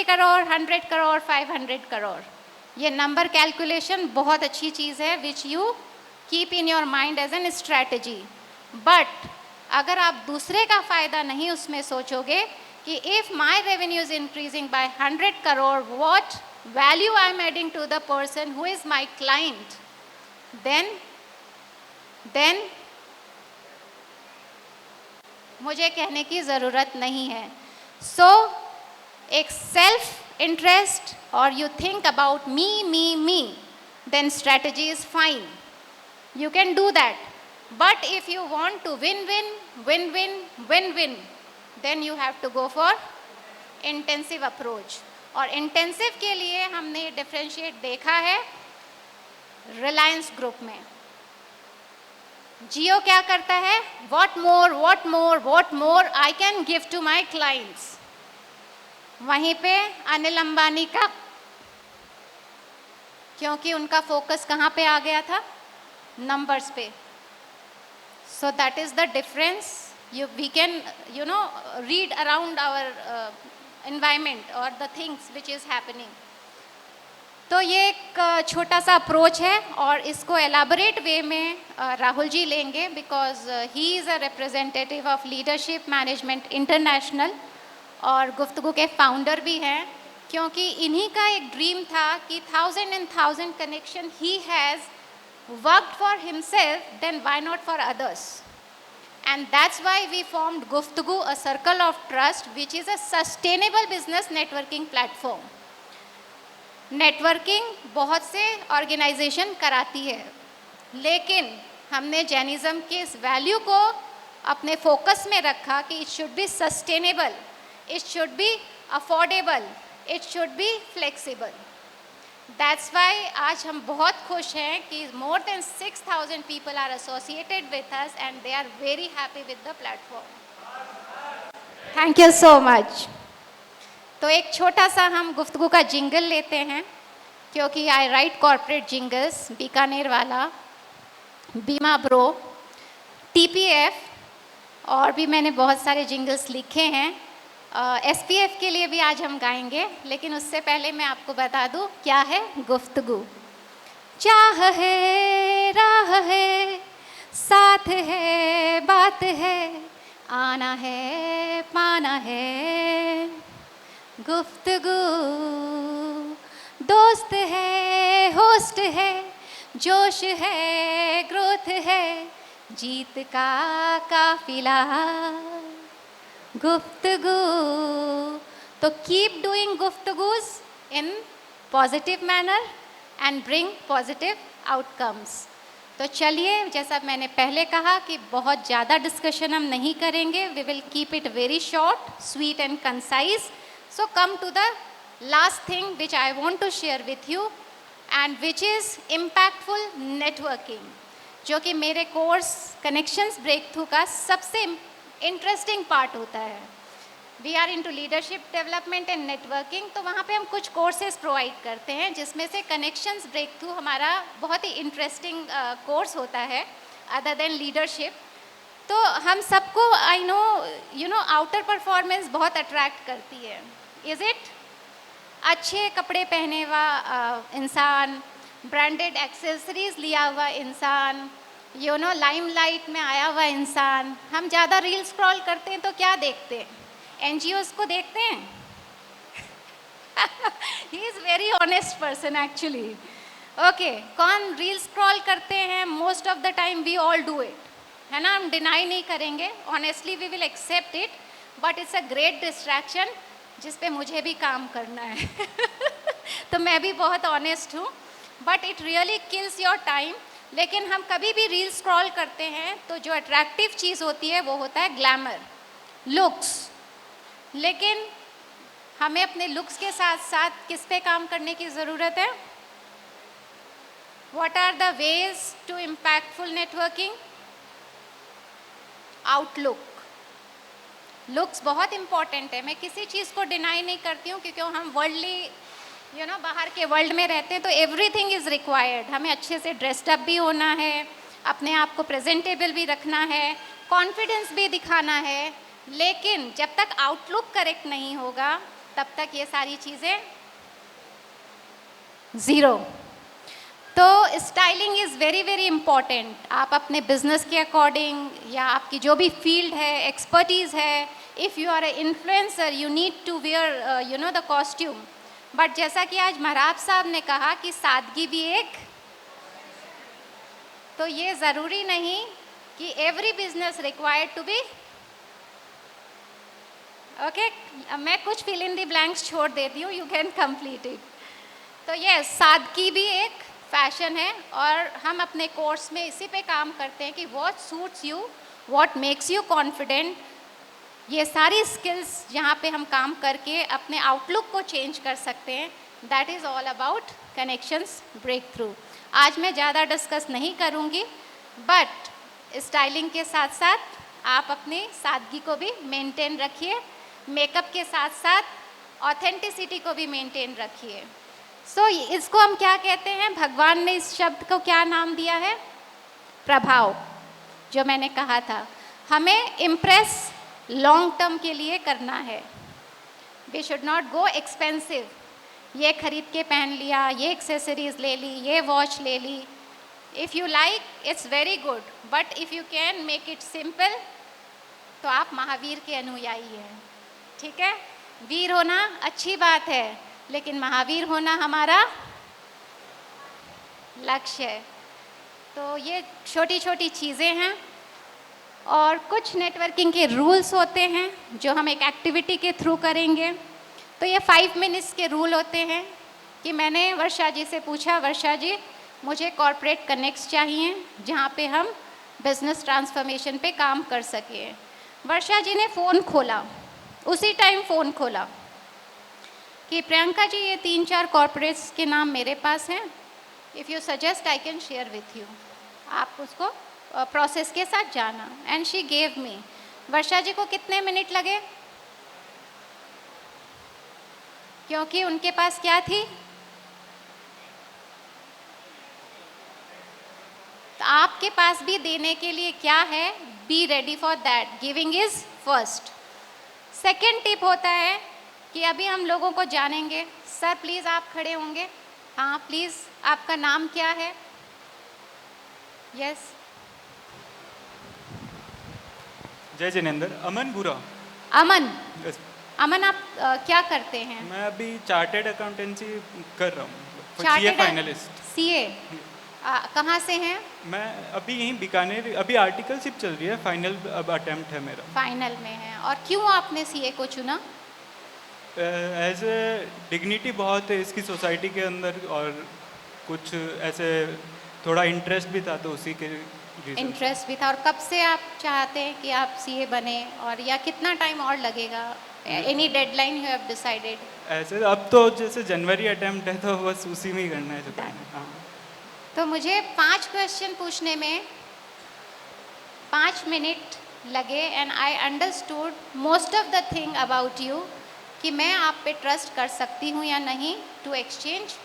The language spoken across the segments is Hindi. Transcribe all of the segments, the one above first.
50 करोड़, 100 करोड़, 500 करोड़, ये नंबर कैलकुलेशन बहुत अच्छी चीज़ है which you keep in your mind as an strategy. But अगर आप दूसरे का फ़ायदा नहीं उसमें सोचोगे कि if my revenue is increasing by 100 crore, what value I am adding to the person who is my client, then मुझे कहने की ज़रूरत नहीं है। सो एक सेल्फ इंटरेस्ट और you think about me, then strategy is fine. You can do that. But if you want to win, then you have to go for intensive approach. और intensive के लिए हमने differentiate देखा है रिलायंस ग्रुप में। जियो क्या करता है? what more I can give to my clients. वहीं पे अनिल अंबानी का, क्योंकि उनका फोकस कहाँ पे आ गया था? नंबर्स पे। So that is the difference. We can read around our environment और the things which is happening. तो ये एक छोटा सा अप्रोच है और इसको एलाबोरेट वे में राहुल जी लेंगे, because he is a representative of leadership management international और गुफ्तगू के फाउंडर भी हैं, क्योंकि इन्हीं का एक ड्रीम था कि 1000 कनेक्शन ही has worked for himself, then why not for others. And that's why we formed Guftagu, a circle of trust which is a sustainable business networking platform. Networking बहुत से ऑर्गेनाइजेशन कराती है, लेकिन हमने जैनिज़्म के इस वैल्यू को अपने फोकस में रखा कि it should be sustainable, it should be affordable, it should be flexible. That's why आज हम बहुत खुश हैं कि more than 6000 people are associated with us and they are very happy with the platform. Thank you so much. तो एक छोटा सा हम गुफ्तगू का जिंगल लेते हैं, क्योंकि I write corporate jingles, Bikaner वाला, बीमा ब्रो, TPF, और भी मैंने बहुत सारे जिंगल्स लिखे हैं। SPF के लिए भी आज हम गाएंगे, लेकिन उससे पहले मैं आपको बता दूं क्या है गुफ्तगू। चाह है, राह है, साथ है, बात है, आना है, पाना है, गुफ्तगू दोस्त है, होस्ट है, जोश है, ग्रोथ है, जीत का काफिला, गुफ्तगू। तो कीप डूइंग गुफ्तगूज in positive manner and bring positive outcomes. तो चलिए, जैसा मैंने पहले कहा कि बहुत ज़्यादा डिस्कशन हम नहीं करेंगे, we will keep it very short, sweet and concise. So come to the last thing which I want to share with you and which is impactful networking, जो कि मेरे कोर्स कनेक्शंस ब्रेक थ्रू का सबसे इंटरेस्टिंग पार्ट होता है। We are into leadership development and networking, तो वहाँ पे हम कुछ कोर्सेज प्रोवाइड करते हैं, जिसमें से कनेक्शंस ब्रेक थ्रू हमारा बहुत ही इंटरेस्टिंग कोर्स होता है अदर देन लीडरशिप। तो हम सबको आई नो आउटर परफॉर्मेंस बहुत अट्रैक्ट करती है, इज़ इट? अच्छे कपड़े पहने हुआ इंसान, ब्रांडेड एक्सेसरीज लिया हुआ इंसान, लाइमलाइट में आया हुआ इंसान। हम ज़्यादा रील स्क्रॉल करते हैं तो क्या देखते हैं? NGOs को देखते हैं। He is very honest person actually. Okay, कौन रील स्क्रॉल करते हैं? Most of the time we all do it, है ना? हम डिनाई नहीं करेंगे, honestly we will accept it, but it's a great distraction जिस पे मुझे भी काम करना है। तो मैं भी बहुत ऑनेस्ट हूँ, but it really kills your time. लेकिन हम कभी भी रील स्क्रॉल करते हैं तो जो अट्रैक्टिव चीज़ होती है वो होता है ग्लैमर, लुक्स। लेकिन हमें अपने लुक्स के साथ साथ किस पे काम करने की ज़रूरत है? What are the ways to impactful networking? Outlook, looks बहुत इम्पॉर्टेंट है। मैं किसी चीज़ को डिनाई नहीं करती हूँ, क्योंकि हम वर्ल्डली बाहर के वर्ल्ड में रहते हैं, तो एवरीथिंग इज़ रिक्वायर्ड। हमें अच्छे से ड्रेस्ड अप भी होना है, अपने आप को प्रेजेंटेबल भी रखना है, कॉन्फिडेंस भी दिखाना है। लेकिन जब तक आउटलुक करेक्ट नहीं होगा, तब तक ये सारी चीज़ें ज़ीरो। तो styling is very very important. आप अपने बिजनेस के अकॉर्डिंग या आपकी जो भी फील्ड है, एक्सपर्टीज़ है, if you are a influencer you need to wear you know the costume. But जैसा कि आज महाराज साहब ने कहा कि सादगी भी एक, तो ये ज़रूरी नहीं कि every business required to be okay. मैं कुछ फिल इन द ब्लैंक्स छोड़ देती हूँ, यू कैन कंप्लीट इट। तो ये सादगी भी एक फैशन है और हम अपने कोर्स में इसी पे काम करते हैं कि what suits you, what makes you confident. ये सारी स्किल्स जहाँ पे हम काम करके अपने आउटलुक को चेंज कर सकते हैं, that is all about connections breakthrough. आज मैं ज़्यादा डिस्कस नहीं करूँगी, बट स्टाइलिंग के साथ साथ आप अपनी सादगी को भी मेंटेन रखिए, मेकअप के साथ साथ ऑथेंटिसिटी को भी मेंटेन रखिए। सो इसको हम क्या कहते हैं, भगवान ने इस शब्द को क्या नाम दिया है, प्रभाव। जो मैंने कहा था हमें इम्प्रेस लॉन्ग टर्म के लिए करना है। We should not go expensive, ये खरीद के पहन लिया, ये एक्सेसरीज ले ली, ये वॉच ले ली। If you like it's very good, but if you can make it simple तो आप महावीर के अनुयायी हैं। ठीक है, वीर होना अच्छी बात है, लेकिन महावीर होना हमारा लक्ष्य है। तो ये छोटी छोटी चीज़ें हैं और कुछ नेटवर्किंग के रूल्स होते हैं जो हम एक एक्टिविटी के थ्रू करेंगे। तो ये 5 मिनट्स के रूल होते हैं कि मैंने वर्षा जी से पूछा, वर्षा जी मुझे कॉर्पोरेट कनेक्ट्स चाहिए जहाँ पे हम बिजनेस ट्रांसफॉर्मेशन पे काम कर सकें। वर्षा जी ने फ़ोन खोला, उसी टाइम फ़ोन खोला कि प्रियंका जी ये 3-4 कॉर्पोरेट्स के नाम मेरे पास हैं, if you suggest I can share with you, आप उसको प्रोसेस के साथ जाना। And she gave me. Varsha ji को कितने मिनट लगे, क्योंकि उनके पास क्या थी, तो आपके पास भी देने के लिए क्या है, be ready for that, giving is first. Second tip होता है कि अभी हम लोगों को जानेंगे। सर प्लीज़ आप खड़े होंगे, हाँ प्लीज़, आपका नाम क्या है? यस, जय जिनेंद्र, अमन बुरा। अमन। Yes. अमन आप क्या करते हैं? मैं अभी चार्टेड अकाउंटेंसी कर रहा हूँ, सीए चार्टेड फाइनलिस्ट। सीए कहाँ से हैं? मैं अभी यहीं बीकानेर, अभी आर्टिकलशिप चल रही है, फाइनल अब अटेम्प्ट है मेरा। फाइनल में है। और क्यों आपने सीए को चुना? एज ए डिग्निटी बहुत है इसकी सोसाइटी के अंदर और कुछ ऐसे थोड़ा इंटरेस्ट भी था, तो उसी के इंटरेस्ट भी था। और कब से आप चाहते हैं कि आप सीए बने, और या कितना टाइम और लगेगा? Any deadline you have decided? ऐसे अब तो जैसे जनवरी अटेम्प्ट है तो बस उसी में ही करना है। हाँ। तो मुझे 5 क्वेश्चन पूछने में 5 मिनट लगे and I understood most of the thing about you कि मैं आप पे ट्रस्ट कर सकती हूँ या नहीं, टू एक्सचेंज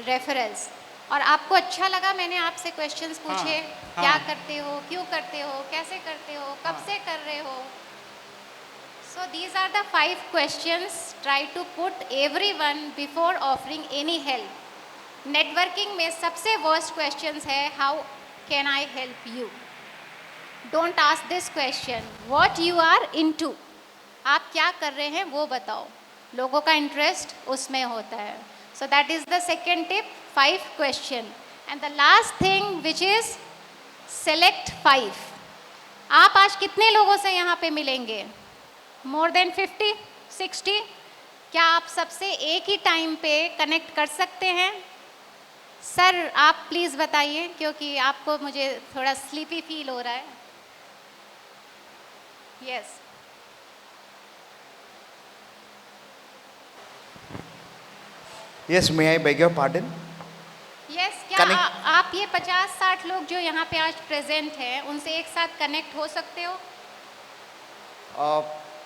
रेफरेंस। और आपको अच्छा लगा मैंने आपसे क्वेश्चंस पूछे? हाँ। क्या करते हो, क्यों करते हो, कैसे करते हो, कब से कर रहे हो? So these are the 5 questions. Try to put everyone before offering any help. Networking में सबसे वर्स्ट क्वेश्चंस है, how can I help you. Don't ask this question, what you are into. आप क्या कर रहे हैं वो बताओ, लोगों का इंटरेस्ट उसमें होता है। सो that is the second tip, 5 question. And the last thing which is select 5। आप आज कितने लोगों से यहाँ पे मिलेंगे? More than 50, 60? क्या आप सबसे एक ही टाइम पे कनेक्ट कर सकते हैं? सर आप प्लीज़ बताइए, क्योंकि आपको मुझे थोड़ा स्लीपी फील हो रहा है। Yes. Yes, may I beg your pardon? Yes, क्या आप ये 50-60 लोग जो यहाँ पे आज प्रेजेंट हैं उनसे एक साथ कनेक्ट हो सकते हो?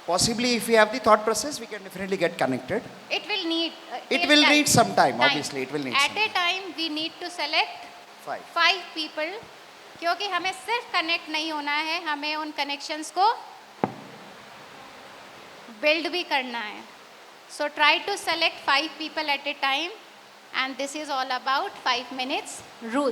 Possibly, if we have the thought process, we can definitely get connected. It will need It will need some time, obviously. It will need some At a time we need to select 5 people, क्योंकि हमें सिर्फ कनेक्ट नहीं होना है, हमें उन कनेक्शंस को बिल्ड भी करना है। So try to select 5 people at a time, and this is all about 5 minutes rule.